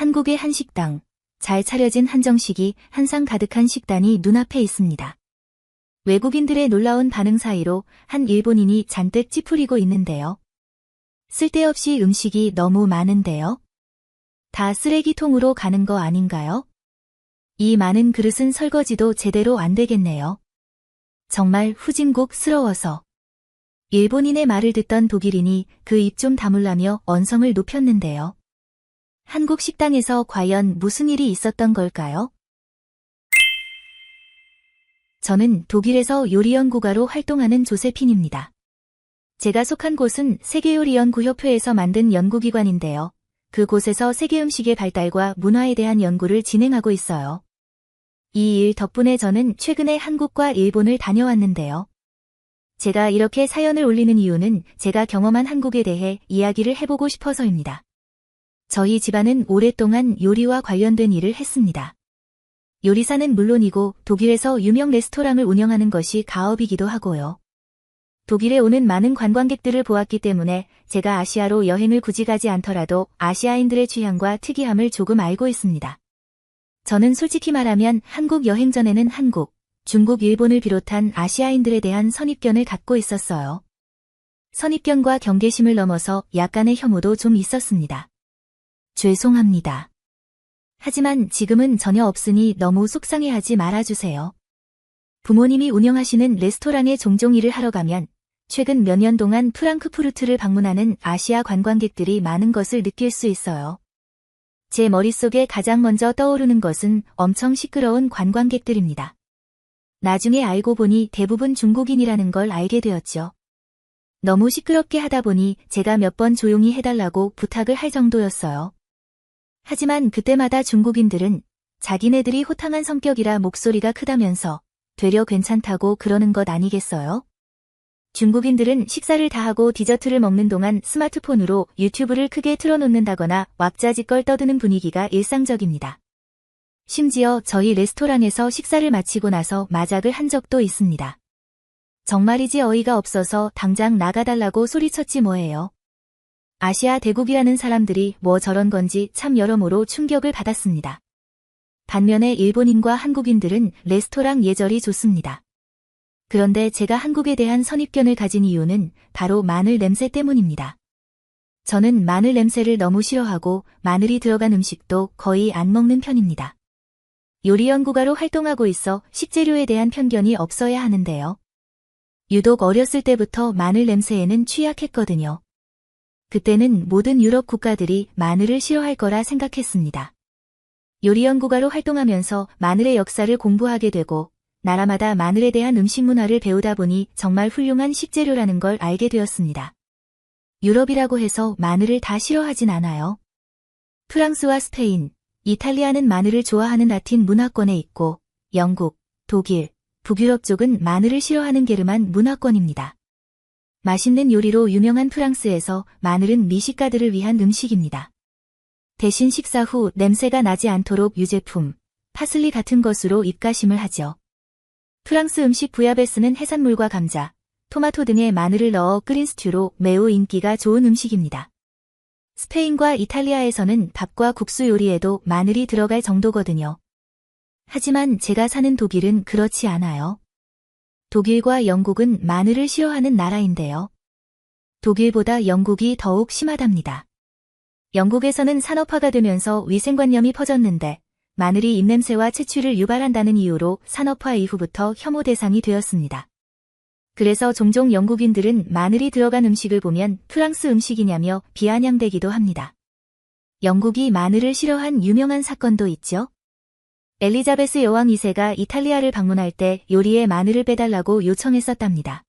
한국의 한 식당, 잘 차려진 한정식이 한상 가득한 식단이 눈앞에 있습니다. 외국인들의 놀라운 반응 사이로 한 일본인이 잔뜩 찌푸리고 있는데요. 쓸데없이 음식이 너무 많은데요. 다 쓰레기통으로 가는 거 아닌가요? 이 많은 그릇은 설거지도 제대로 안 되겠네요. 정말 후진국스러워서. 일본인의 말을 듣던 독일인이 그 입 좀 다물라며 언성을 높였는데요. 한국 식당에서 과연 무슨 일이 있었던 걸까요? 저는 독일에서 요리 연구가로 활동하는 조세핀입니다. 제가 속한 곳은 세계요리연구협회에서 만든 연구기관인데요. 그곳에서 세계 음식의 발달과 문화에 대한 연구를 진행하고 있어요. 이 일 덕분에 저는 최근에 한국과 일본을 다녀왔는데요. 제가 이렇게 사연을 올리는 이유는 제가 경험한 한국에 대해 이야기를 해보고 싶어서입니다. 저희 집안은 오랫동안 요리와 관련된 일을 했습니다. 요리사는 물론이고 독일에서 유명 레스토랑을 운영하는 것이 가업이기도 하고요. 독일에 오는 많은 관광객들을 보았기 때문에 제가 아시아로 여행을 굳이 가지 않더라도 아시아인들의 취향과 특이함을 조금 알고 있습니다. 저는 솔직히 말하면 한국 여행 전에는 한국, 중국, 일본을 비롯한 아시아인들에 대한 선입견을 갖고 있었어요. 선입견과 경계심을 넘어서 약간의 혐오도 좀 있었습니다. 죄송합니다. 하지만 지금은 전혀 없으니 너무 속상해하지 말아주세요. 부모님이 운영하시는 레스토랑에 종종 일을 하러 가면 최근 몇 년 동안 프랑크푸르트를 방문하는 아시아 관광객들이 많은 것을 느낄 수 있어요. 제 머릿속에 가장 먼저 떠오르는 것은 엄청 시끄러운 관광객들입니다. 나중에 알고 보니 대부분 중국인이라는 걸 알게 되었죠. 너무 시끄럽게 하다 보니 제가 몇 번 조용히 해달라고 부탁을 할 정도였어요. 하지만 그때마다 중국인들은 자기네들이 호탕한 성격이라 목소리가 크다면서 되려 괜찮다고 그러는 것 아니겠어요? 중국인들은 식사를 다 하고 디저트를 먹는 동안 스마트폰으로 유튜브를 크게 틀어놓는다거나 왁자지껄 떠드는 분위기가 일상적입니다. 심지어 저희 레스토랑에서 식사를 마치고 나서 마작을 한 적도 있습니다. 정말이지 어이가 없어서 당장 나가달라고 소리쳤지 뭐예요. 아시아 대국이라는 사람들이 뭐 저런 건지 참 여러모로 충격을 받았습니다. 반면에 일본인과 한국인들은 레스토랑 예절이 좋습니다. 그런데 제가 한국에 대한 선입견을 가진 이유는 바로 마늘 냄새 때문입니다. 저는 마늘 냄새를 너무 싫어하고 마늘이 들어간 음식도 거의 안 먹는 편입니다. 요리 연구가로 활동하고 있어 식재료에 대한 편견이 없어야 하는데요. 유독 어렸을 때부터 마늘 냄새에는 취약했거든요. 그때는 모든 유럽 국가들이 마늘을 싫어할 거라 생각했습니다. 요리 연구가로 활동하면서 마늘의 역사를 공부하게 되고 나라마다 마늘에 대한 음식 문화를 배우다 보니 정말 훌륭한 식재료라는 걸 알게 되었습니다. 유럽이라고 해서 마늘을 다 싫어하진 않아요. 프랑스와 스페인, 이탈리아는 마늘을 좋아하는 라틴 문화권에 있고 영국, 독일, 북유럽 쪽은 마늘을 싫어하는 게르만 문화권입니다. 맛있는 요리로 유명한 프랑스에서 마늘은 미식가들을 위한 음식입니다. 대신 식사 후 냄새가 나지 않도록 유제품, 파슬리 같은 것으로 입가심을 하죠. 프랑스 음식 부야베스는 해산물과 감자, 토마토 등의 마늘을 넣어 끓인 스튜로 매우 인기가 좋은 음식입니다. 스페인과 이탈리아에서는 밥과 국수 요리에도 마늘이 들어갈 정도거든요. 하지만 제가 사는 독일은 그렇지 않아요. 독일과 영국은 마늘을 싫어하는 나라인데요. 독일보다 영국이 더욱 심하답니다. 영국에서는 산업화가 되면서 위생관념이 퍼졌는데 마늘이 입냄새와 채취를 유발한다는 이유로 산업화 이후부터 혐오 대상이 되었습니다. 그래서 종종 영국인들은 마늘이 들어간 음식을 보면 프랑스 음식이냐며 비아냥대기도 합니다. 영국이 마늘을 싫어한 유명한 사건도 있죠. 엘리자베스 여왕 2세가 이탈리아를 방문할 때 요리에 마늘을 빼달라고 요청했었답니다.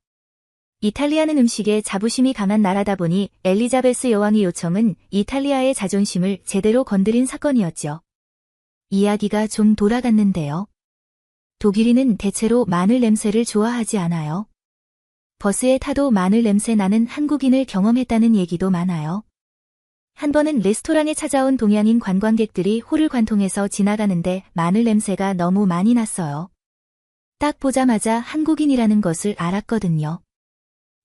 이탈리아는 음식에 자부심이 강한 나라다 보니 엘리자베스 여왕의 요청은 이탈리아의 자존심을 제대로 건드린 사건이었죠. 이야기가 좀 돌아갔는데요. 독일인은 대체로 마늘 냄새를 좋아하지 않아요. 버스에 타도 마늘 냄새 나는 한국인을 경험했다는 얘기도 많아요. 한 번은 레스토랑에 찾아온 동양인 관광객들이 홀을 관통해서 지나가는데 마늘 냄새가 너무 많이 났어요. 딱 보자마자 한국인이라는 것을 알았거든요.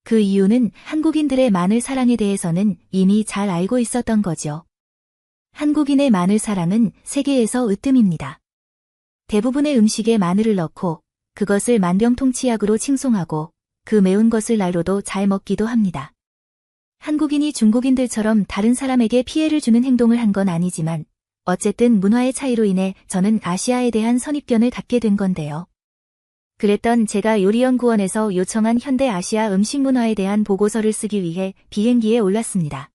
그 이유는 한국인들의 마늘 사랑에 대해서는 이미 잘 알고 있었던 거죠. 한국인의 마늘 사랑은 세계에서 으뜸입니다. 대부분의 음식에 마늘을 넣고 그것을 만병통치약으로 칭송하고 그 매운 것을 날로도 잘 먹기도 합니다. 한국인이 중국인들처럼 다른 사람에게 피해를 주는 행동을 한 건 아니지만 어쨌든 문화의 차이로 인해 저는 아시아에 대한 선입견을 갖게 된 건데요. 그랬던 제가 요리연구원에서 요청한 현대 아시아 음식 문화에 대한 보고서를 쓰기 위해 비행기에 올랐습니다.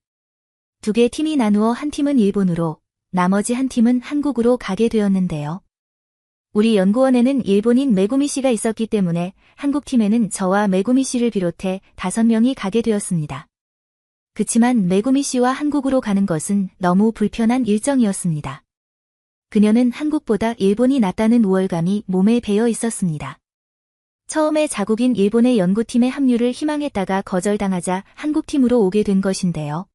2개 팀이 나누어 한 팀은 일본으로, 나머지 한 팀은 한국으로 가게 되었는데요. 우리 연구원에는 일본인 메구미 씨가 있었기 때문에 한국 팀에는 저와 메구미 씨를 비롯해 5명이 가게 되었습니다. 그치만 메구미 씨와 한국으로 가는 것은 너무 불편한 일정이었습니다. 그녀는 한국보다 일본이 낫다는 우월감이 몸에 배어 있었습니다. 처음에 자국인 일본의 연구팀에 합류를 희망했다가 거절당하자 한국팀으로 오게 된 것인데요.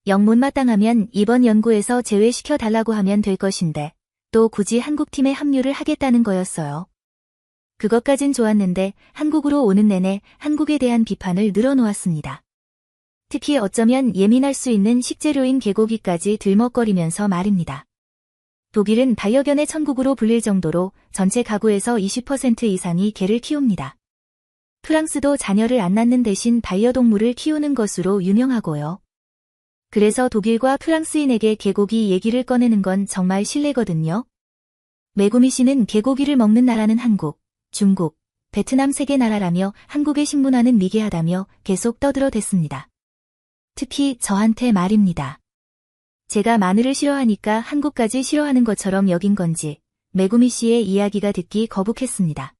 영 못마땅하면 이번 연구에서 제외시켜 달라고 하면 될 것인데 또 굳이 한국팀에 합류를 하겠다는 거였어요. 그것까진 좋았는데 한국으로 오는 내내 한국에 대한 비판을 늘어놓았습니다. 특히 어쩌면 예민할 수 있는 식재료인 개고기까지 들먹거리면서 말입니다. 독일은 반려견의 천국으로 불릴 정도로 전체 가구에서 20% 이상이 개를 키웁니다. 프랑스도 자녀를 안 낳는 대신 반려동물을 키우는 것으로 유명하고요. 그래서 독일과 프랑스인에게 개고기 얘기를 꺼내는 건 정말 실례거든요. 메구미 씨는 개고기를 먹는 나라는 한국, 중국, 베트남 3개 나라라며 한국의 식문화는 미개하다며 계속 떠들어댔습니다. 특히 저한테 말입니다. 제가 마늘을 싫어하니까 한국까지 싫어하는 것처럼 여긴 건지 메구미 씨의 이야기가 듣기 거북했습니다.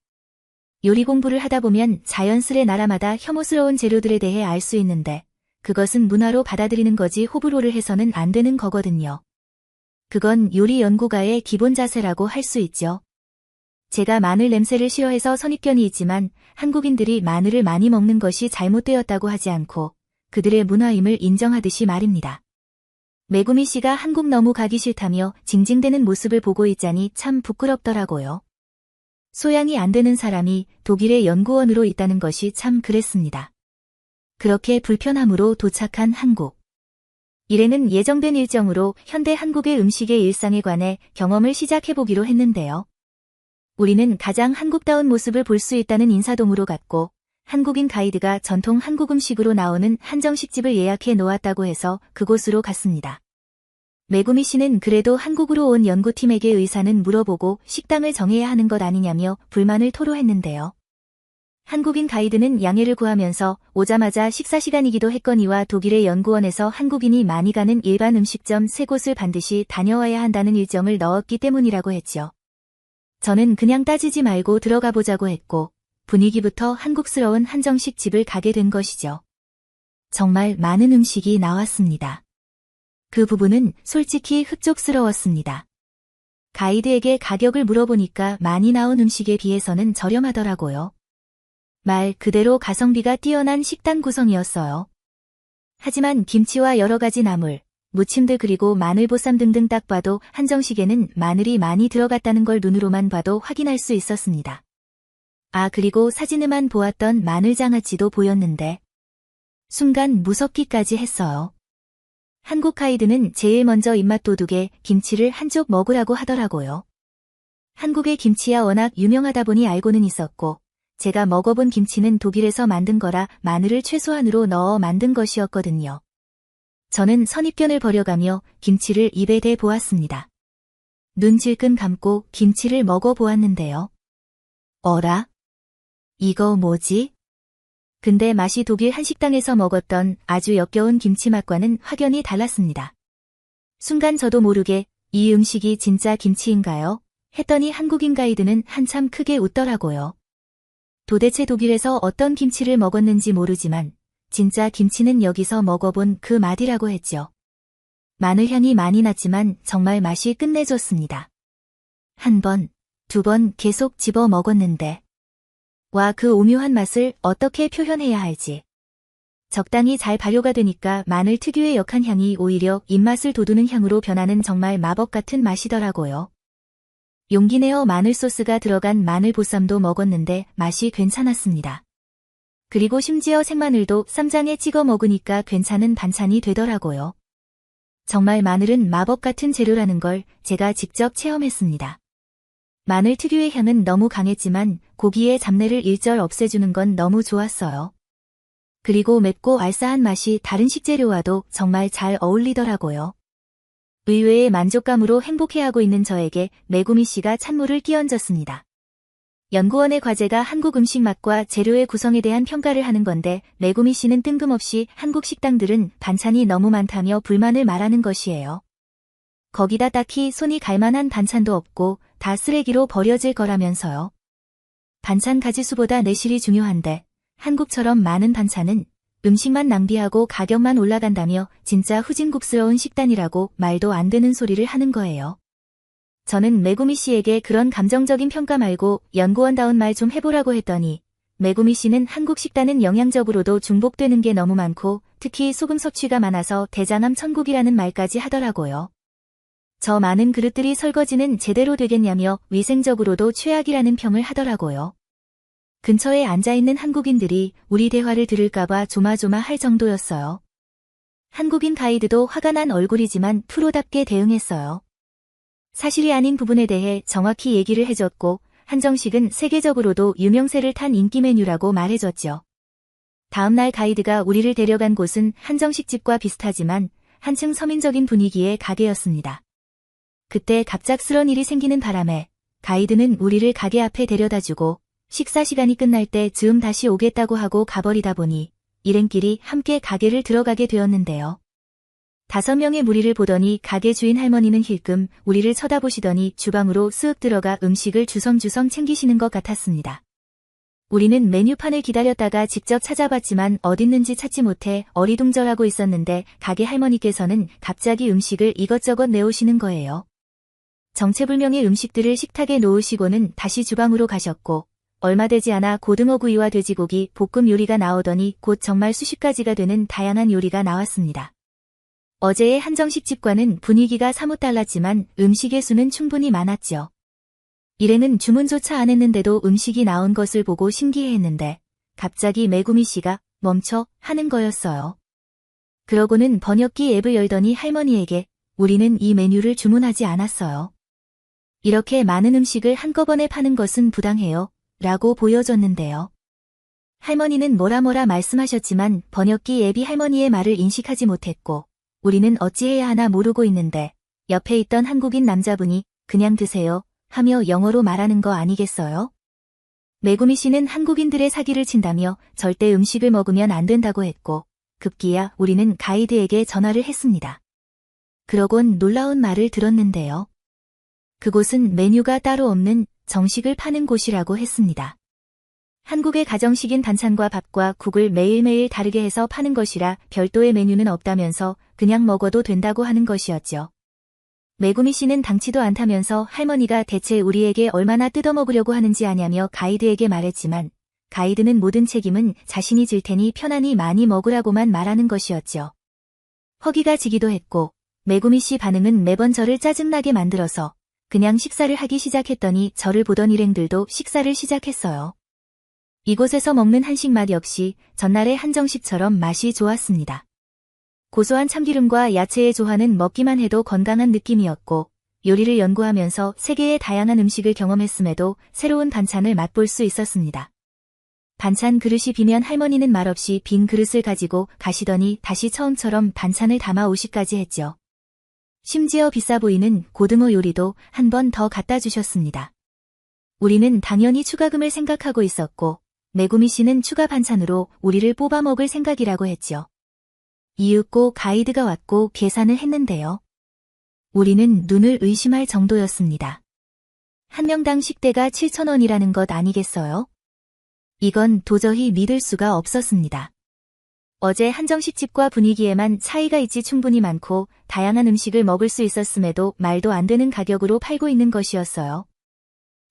요리 공부를 하다 보면 자연스레 나라마다 혐오스러운 재료들에 대해 알 수 있는데 그것은 문화로 받아들이는 거지 호불호를 해서는 안 되는 거거든요. 그건 요리 연구가의 기본 자세라고 할 수 있죠. 제가 마늘 냄새를 싫어해서 선입견이 있지만 한국인들이 마늘을 많이 먹는 것이 잘못되었다고 하지 않고 그들의 문화임을 인정하듯이 말입니다. 메구미 씨가 한국 너무 가기 싫다며 징징대는 모습을 보고 있자니 참 부끄럽더라고요. 소양이 안 되는 사람이 독일의 연구원으로 있다는 것이 참 그랬습니다. 그렇게 불편함으로 도착한 한국. 이래는 예정된 일정으로 현대 한국의 음식의 일상에 관해 경험을 시작해보기로 했는데요. 우리는 가장 한국다운 모습을 볼 수 있다는 인사동으로 갔고 한국인 가이드가 전통 한국 음식으로 나오는 한정식집을 예약해 놓았다고 해서 그곳으로 갔습니다. 메구미 씨는 그래도 한국으로 온 연구팀에게 의사는 물어보고 식당을 정해야 하는 것 아니냐며 불만을 토로했는데요. 한국인 가이드는 양해를 구하면서 오자마자 식사 시간이기도 했거니와 독일의 연구원에서 한국인이 많이 가는 일반 음식점 3곳을 반드시 다녀와야 한다는 일정을 넣었기 때문이라고 했죠. 저는 그냥 따지지 말고 들어가 보자고 했고 분위기부터 한국스러운 한정식 집을 가게 된 것이죠. 정말 많은 음식이 나왔습니다. 그 부분은 솔직히 흡족스러웠습니다. 가이드에게 가격을 물어보니까 많이 나온 음식에 비해서는 저렴하더라고요. 말 그대로 가성비가 뛰어난 식단 구성이었어요. 하지만 김치와 여러 가지 나물, 무침들 그리고 마늘보쌈 등등 딱 봐도 한정식에는 마늘이 많이 들어갔다는 걸 눈으로만 봐도 확인할 수 있었습니다. 아 그리고 사진에만 보았던 마늘장아찌도 보였는데 순간 무섭기까지 했어요. 한국 가이드는 제일 먼저 입맛 도둑에 김치를 한쪽 먹으라고 하더라고요. 한국의 김치야 워낙 유명하다 보니 알고는 있었고 제가 먹어본 김치는 독일에서 만든 거라 마늘을 최소한으로 넣어 만든 것이었거든요. 저는 선입견을 버려가며 김치를 입에 대 보았습니다. 눈 질끈 감고 김치를 먹어보았는데요. 어라? 이거 뭐지? 근데 맛이 독일 한식당에서 먹었던 아주 역겨운 김치 맛과는 확연히 달랐습니다. 순간 저도 모르게 이 음식이 진짜 김치인가요? 했더니 한국인 가이드는 한참 크게 웃더라고요. 도대체 독일에서 어떤 김치를 먹었는지 모르지만 진짜 김치는 여기서 먹어본 그 맛이라고 했죠. 마늘향이 많이 났지만 정말 맛이 끝내줬습니다. 한 번, 2번 계속 집어 먹었는데 와 그 오묘한 맛을 어떻게 표현해야 할지. 적당히 잘 발효가 되니까 마늘 특유의 역한 향이 오히려 입맛을 돋우는 향으로 변하는 정말 마법 같은 맛이더라고요. 용기 내어 마늘 소스가 들어간 마늘 보쌈도 먹었는데 맛이 괜찮았습니다. 그리고 심지어 생마늘도 쌈장에 찍어 먹으니까 괜찮은 반찬이 되더라고요. 정말 마늘은 마법 같은 재료라는 걸 제가 직접 체험했습니다. 마늘 특유의 향은 너무 강했지만 고기의 잡내를 일절 없애주는 건 너무 좋았어요. 그리고 맵고 알싸한 맛이 다른 식재료와도 정말 잘 어울리더라고요. 의외의 만족감으로 행복해하고 있는 저에게 메구미 씨가 찬물을 끼얹었습니다. 연구원의 과제가 한국 음식 맛과 재료의 구성에 대한 평가를 하는 건데 메구미 씨는 뜬금없이 한국 식당들은 반찬이 너무 많다며 불만을 말하는 것이에요. 거기다 딱히 손이 갈 만한 반찬도 없고 다 쓰레기로 버려질 거라면서요. 반찬 가짓수보다 내실이 중요한데 한국처럼 많은 반찬은 음식만 낭비하고 가격만 올라간다며 진짜 후진국스러운 식단이라고 말도 안 되는 소리를 하는 거예요. 저는 메구미 씨에게 그런 감정적인 평가 말고 연구원다운 말 좀 해보라고 했더니 메구미 씨는 한국 식단은 영양적으로도 중복되는 게 너무 많고 특히 소금 섭취가 많아서 대장암 천국이라는 말까지 하더라고요. 저 많은 그릇들이 설거지는 제대로 되겠냐며 위생적으로도 최악이라는 평을 하더라고요. 근처에 앉아있는 한국인들이 우리 대화를 들을까봐 조마조마할 정도였어요. 한국인 가이드도 화가 난 얼굴이지만 프로답게 대응했어요. 사실이 아닌 부분에 대해 정확히 얘기를 해줬고 한정식은 세계적으로도 유명세를 탄 인기 메뉴라고 말해줬죠. 다음날 가이드가 우리를 데려간 곳은 한정식집과 비슷하지만 한층 서민적인 분위기의 가게였습니다. 그때 갑작스런 일이 생기는 바람에 가이드는 우리를 가게 앞에 데려다주고 식사 시간이 끝날 때 즈음 다시 오겠다고 하고 가버리다 보니 일행끼리 함께 가게를 들어가게 되었는데요. 5명의 무리를 보더니 가게 주인 할머니는 힐끔 우리를 쳐다보시더니 주방으로 쓱 들어가 음식을 주성주성 챙기시는 것 같았습니다. 우리는 메뉴판을 기다렸다가 직접 찾아봤지만 어딨는지 찾지 못해 어리둥절하고 있었는데 가게 할머니께서는 갑자기 음식을 이것저것 내오시는 거예요. 정체불명의 음식들을 식탁에 놓으시고는 다시 주방으로 가셨고 얼마 되지 않아 고등어구이와 돼지고기, 볶음 요리가 나오더니 곧 정말 수십 가지가 되는 다양한 요리가 나왔습니다. 어제의 한정식집과는 분위기가 사뭇 달랐지만 음식의 수는 충분히 많았죠. 일행은 주문조차 안 했는데도 음식이 나온 것을 보고 신기해했는데 갑자기 메구미 씨가 멈춰 하는 거였어요. 그러고는 번역기 앱을 열더니 할머니에게 우리는 이 메뉴를 주문하지 않았어요. 이렇게 많은 음식을 한꺼번에 파는 것은 부당해요. 라고 보여줬는데요. 할머니는 뭐라 말씀하셨지만 번역기 앱이 할머니의 말을 인식하지 못했고 우리는 어찌해야 하나 모르고 있는데 옆에 있던 한국인 남자분이 그냥 드세요 하며 영어로 말하는 거 아니겠어요? 메구미 씨는 한국인들의 사기를 친다며 절대 음식을 먹으면 안 된다고 했고 급기야 우리는 가이드에게 전화를 했습니다. 그러곤 놀라운 말을 들었는데요. 그곳은 메뉴가 따로 없는 정식을 파는 곳이라고 했습니다. 한국의 가정식인 반찬과 밥과 국을 매일매일 다르게 해서 파는 것이라 별도의 메뉴는 없다면서 그냥 먹어도 된다고 하는 것이었죠. 메구미 씨는 당치도 않다면서 할머니가 대체 우리에게 얼마나 뜯어먹으려고 하는지 아냐며 가이드에게 말했지만 가이드는 모든 책임은 자신이 질 테니 편안히 많이 먹으라고만 말하는 것이었죠. 허기가 지기도 했고 메구미 씨 반응은 매번 저를 짜증나게 만들어서 그냥 식사를 하기 시작했더니 저를 보던 일행들도 식사를 시작했어요. 이곳에서 먹는 한식 맛 역시 전날의 한정식처럼 맛이 좋았습니다. 고소한 참기름과 야채의 조화는 먹기만 해도 건강한 느낌이었고 요리를 연구하면서 세계의 다양한 음식을 경험했음에도 새로운 반찬을 맛볼 수 있었습니다. 반찬 그릇이 비면 할머니는 말없이 빈 그릇을 가지고 가시더니 다시 처음처럼 반찬을 담아 오시까지 했죠. 심지어 비싸 보이는 고등어 요리도 한 번 더 갖다 주셨습니다. 우리는 당연히 추가금을 생각하고 있었고 메구미 씨는 추가 반찬으로 우리를 뽑아 먹을 생각이라고 했죠. 이윽고 가이드가 왔고 계산을 했는데요. 우리는 눈을 의심할 정도였습니다. 한 명당 식대가 7,000원이라는 것 아니겠어요? 이건 도저히 믿을 수가 없었습니다. 어제 한정식집과 분위기에만 차이가 있지 충분히 많고 다양한 음식을 먹을 수 있었음에도 말도 안 되는 가격으로 팔고 있는 것이었어요.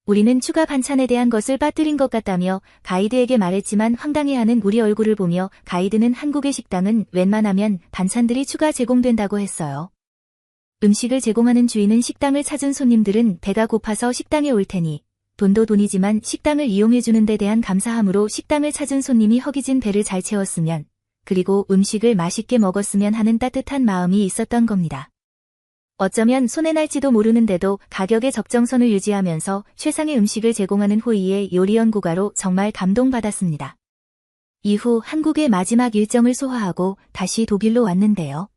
우리는 추가 반찬에 대한 것을 빠뜨린 것 같다며 가이드에게 말했지만 황당해하는 우리 얼굴을 보며 가이드는 한국의 식당은 웬만하면 반찬들이 추가 제공된다고 했어요. 음식을 제공하는 주인은 식당을 찾은 손님들은 배가 고파서 식당에 올 테니 돈도 돈이지만 식당을 이용해주는 데 대한 감사함으로 식당을 찾은 손님이 허기진 배를 잘 채웠으면 그리고 음식을 맛있게 먹었으면 하는 따뜻한 마음이 있었던 겁니다. 어쩌면 손해 날지도 모르는데도 가격의 적정선을 유지하면서 최상의 음식을 제공하는 호이의 요리 연구가로 정말 감동받았습니다. 이후 한국의 마지막 일정을 소화하고 다시 독일로 왔는데요.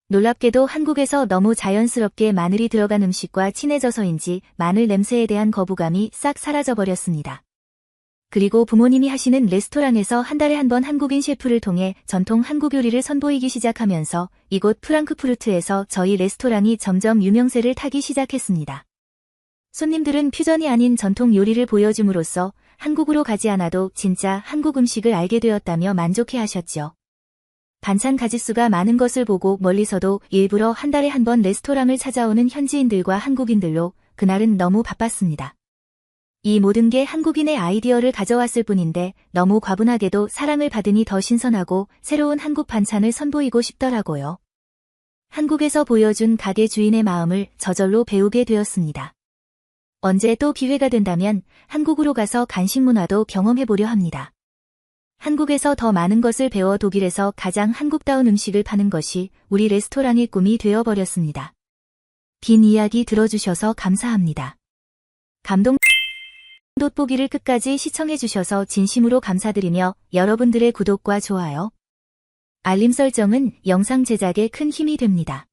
놀랍게도 한국에서 너무 자연스럽게 마늘이 들어간 음식과 친해져서인지 마늘 냄새에 대한 거부감이 싹 사라져버렸습니다. 그리고 부모님이 하시는 레스토랑에서 한 달에 한 번 한국인 셰프를 통해 전통 한국 요리를 선보이기 시작하면서 이곳 프랑크푸르트에서 저희 레스토랑이 점점 유명세를 타기 시작했습니다. 손님들은 퓨전이 아닌 전통 요리를 보여줌으로써 한국으로 가지 않아도 진짜 한국 음식을 알게 되었다며 만족해 하셨죠. 반찬 가짓수가 많은 것을 보고 멀리서도 일부러 한 달에 한 번 레스토랑을 찾아오는 현지인들과 한국인들로 그날은 너무 바빴습니다. 이 모든 게 한국인의 아이디어를 가져왔을 뿐인데 너무 과분하게도 사랑을 받으니 더 신선하고 새로운 한국 반찬을 선보이고 싶더라고요. 한국에서 보여준 가게 주인의 마음을 저절로 배우게 되었습니다. 언제 또 기회가 된다면 한국으로 가서 간식 문화도 경험해보려 합니다. 한국에서 더 많은 것을 배워 독일에서 가장 한국다운 음식을 파는 것이 우리 레스토랑의 꿈이 되어버렸습니다. 긴 이야기 들어주셔서 감사합니다. 돋보기를 끝까지 시청해주셔서 진심으로 감사드리며 여러분들의 구독과 좋아요, 알림 설정은 영상 제작에 큰 힘이 됩니다.